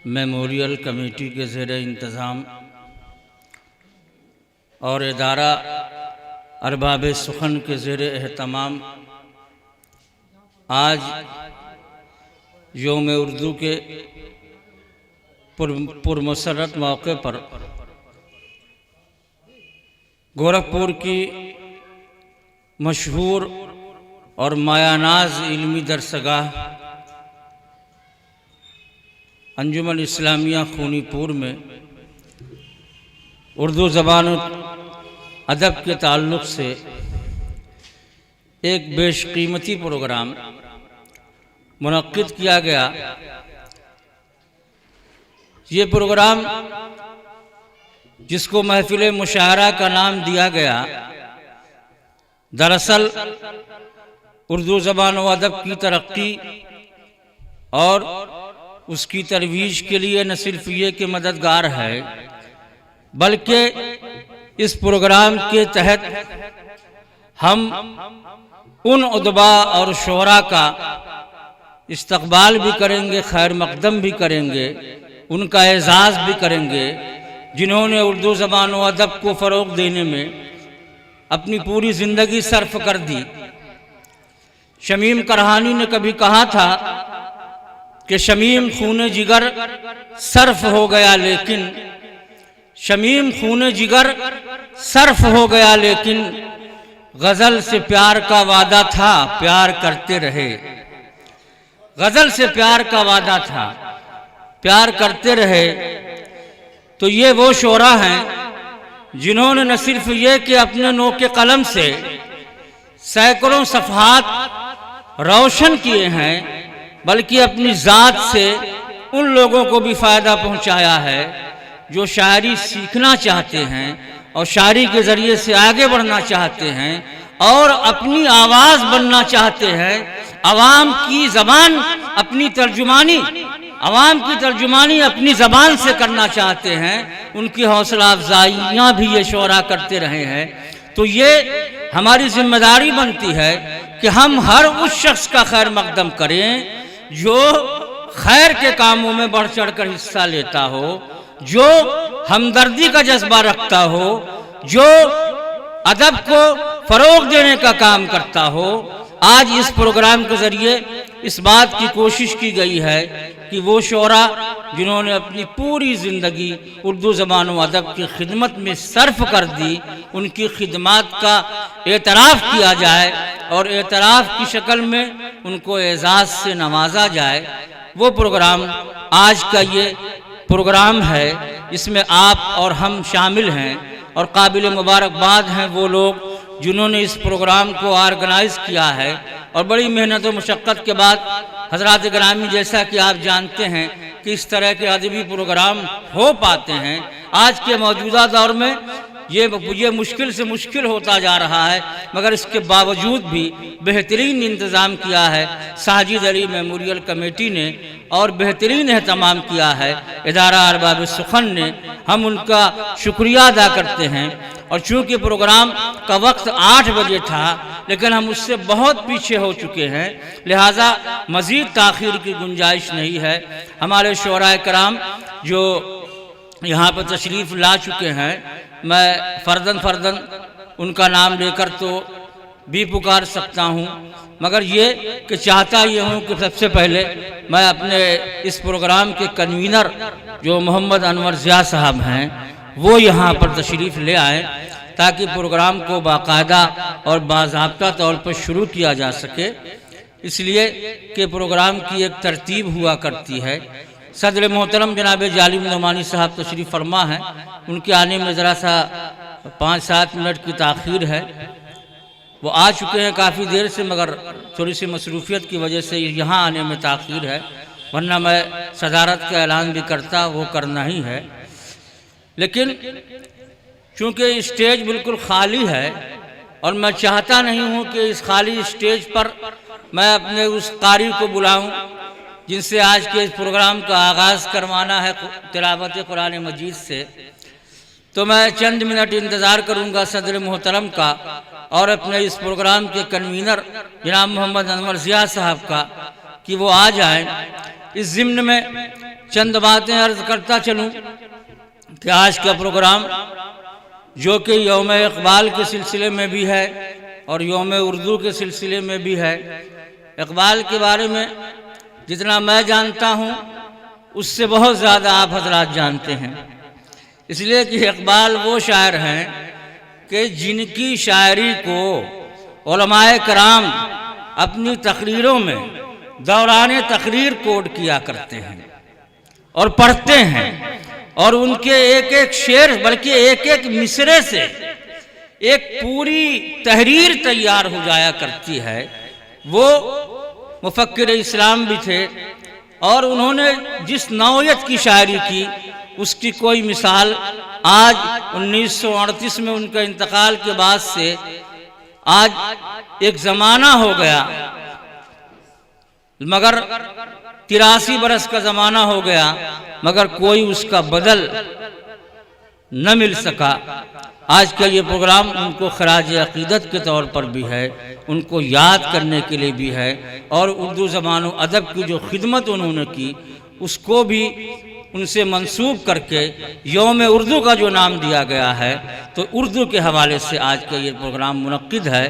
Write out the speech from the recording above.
Memorial committee کے زیر انتظام اور ادارہ ارباب سخن کے زیر اہتمام آج یوم اردو کے پرمسرت موقع پر گورکھپور کی مشہور اور مایہ ناز علمی درسگاہ انجمن اسلامیہ خونی پور میں اردو زبان و ادب کے تعلق سے ایک بیش قیمتی پروگرام منعقد کیا گیا۔ یہ پروگرام جس کو محفل مشاعرہ کا نام دیا گیا، دراصل اردو زبان و ادب کی ترقی اور اس کی ترویج کے لیے نہ صرف یہ کہ مددگار ہے، بلکہ اس پروگرام کے تحت ہم ان ادبا اور شعراء کا استقبال بھی کریں گے، خیر مقدم بھی کریں گے، ان کا اعزاز بھی کریں گے جنہوں نے اردو زبان و ادب کو فروغ دینے میں اپنی پوری زندگی صرف کر دی۔ شمیم کرہانی نے کبھی کہا تھا کہ شمیم خون جگر صرف ہو گیا، لیکن شمیم خون جگر صرف ہو گیا لیکن غزل سے پیار کا وعدہ تھا، پیار کرتے رہے۔ غزل سے پیار کا وعدہ تھا، پیار کرتے رہے۔ تو یہ وہ شعراء ہیں جنہوں نے نہ صرف یہ کہ اپنے نوک قلم سے سینکڑوں صفحات روشن کیے ہیں، بلکہ اپنی ذات سے ان لوگوں کو بھی فائدہ پہنچایا ہے جو شاعری سیکھنا چاہتے ہیں اور شاعری کے ذریعے سے آگے بڑھنا چاہتے ہیں اور اپنی آواز بننا چاہتے ہیں، عوام کی زبان اپنی ترجمانی، عوام کی ترجمانی اپنی زبان سے کرنا چاہتے ہیں۔ ان کی حوصلہ افزائیاں بھی یہ شعراء کرتے رہے ہیں۔ تو یہ ہماری ذمہ داری بنتی ہے کہ ہم ہر اس شخص کا خیر مقدم کریں جو خیر کے کاموں میں بڑھ چڑھ کر حصہ لیتا ہو، جو ہمدردی کا جذبہ رکھتا ہو، جو ادب کو فروغ دینے کا کام کرتا ہو۔ آج اس پروگرام کے ذریعے اس بات کی کوشش کی گئی ہے کہ وہ شعراء جنہوں نے اپنی پوری زندگی اردو زبان و ادب کی خدمت میں صرف کر دی، ان کی خدمات کا اعتراف کیا جائے اور اعتراف کی شکل میں ان کو اعزاز سے نوازا جائے۔ وہ پروگرام آج کا یہ پروگرام ہے، اس میں آپ اور ہم شامل ہیں، اور قابل مبارکباد ہیں وہ لوگ جنہوں نے اس پروگرام کو آرگنائز کیا ہے۔ اور بڑی محنت و مشقت کے بعد حضرات گرامی، جیسا کہ آپ جانتے ہیں کہ اس طرح کے ادبی پروگرام ہو پاتے ہیں، آج کے موجودہ دور میں یہ مشکل سے مشکل ہوتا جا رہا ہے، مگر اس کے باوجود بھی بہترین انتظام کیا ہے ساجد علی میموریل کمیٹی نے، اور بہترین اہتمام کیا ہے ادارہ ارباب سخن نے۔ ہم ان کا شکریہ ادا کرتے ہیں۔ اور چونکہ پروگرام کا وقت 8 بجے تھا، لیکن ہم اس سے بہت پیچھے ہو چکے ہیں، لہٰذا مزید تاخیر کی گنجائش نہیں ہے۔ ہمارے شعراء کرام جو یہاں پر تشریف لا چکے ہیں، میں فردن ان کا نام لے کر تو بھی پکار سکتا ہوں، مگر یہ کہ چاہتا یہ ہوں کہ سب سے پہلے میں اپنے اس پروگرام کے کنوینر جو محمد انور ضیاء صاحب ہیں، وہ یہاں پر تشریف لے آئیں تاکہ پروگرام کو باقاعدہ اور باضابطہ طور پر شروع کیا جا سکے، اس لیے کہ پروگرام کی ایک ترتیب ہوا کرتی ہے۔ صدر محترم جناب جالم نعمانی صاحب تشریف فرما ہیں، ان کے آنے میں ذرا سا 5-7 منٹ کی تاخیر ہے۔ وہ آ چکے ہیں کافی دیر سے، مگر تھوڑی سی مصروفیت کی وجہ سے یہاں آنے میں تاخیر ہے، ورنہ میں صدارت کا اعلان بھی کرتا، وہ کرنا ہی ہے۔ لیکن چونکہ اسٹیج بالکل خالی ہے اور میں چاہتا نہیں ہوں کہ اس خالی اسٹیج پر میں اپنے اس قاری کو بلاؤں جن سے آج کے اس پروگرام کا آغاز کروانا ہے تلاوت قرآن مجید سے، تو میں چند منٹ انتظار کروں گا صدر محترم کا اور اپنے اس پروگرام کے کنوینر جناب محمد انور ضیاء صاحب کا، کہ وہ آ جائیں۔ اس ضمن میں چند باتیں عرض کرتا چلوں کہ آج کا پروگرام جو کہ یوم اقبال کے سلسلے میں بھی ہے اور یوم اردو کے سلسلے میں بھی ہے، اقبال کے بارے میں جتنا میں جانتا ہوں اس سے بہت زیادہ آپ حضرات جانتے ہیں، اس لیے کہ اقبال وہ شاعر ہیں کہ جن کی شاعری کو علماء کرام اپنی تقریروں میں دوران تقریر کوٹ کیا کرتے ہیں اور پڑھتے ہیں، اور ان کے ایک ایک شعر بلکہ ایک ایک مصرے سے ایک پوری تحریر تیار ہو جایا کرتی ہے۔ وہ مفکر اسلام بھی تھے اور انہوں نے جس نوعیت کی شاعری کی اس کی کوئی مثال آج 1938 میں ان کا انتقال کے بعد سے آج ایک زمانہ ہو گیا، مگر 83 برس کا زمانہ ہو گیا مگر کوئی اس کا بدل نہ مل سکا۔ آج کا یہ پروگرام ان کو خراج عقیدت کے طور پر بھی ہے، ان کو یاد کرنے کے لیے بھی ہے، اور اردو زبان و ادب کی جو خدمت انہوں نے کی اس کو بھی ان سے منسوب کر کے یوم اردو کا جو نام دیا گیا ہے، تو اردو کے حوالے سے آج کا یہ پروگرام منعقد ہے۔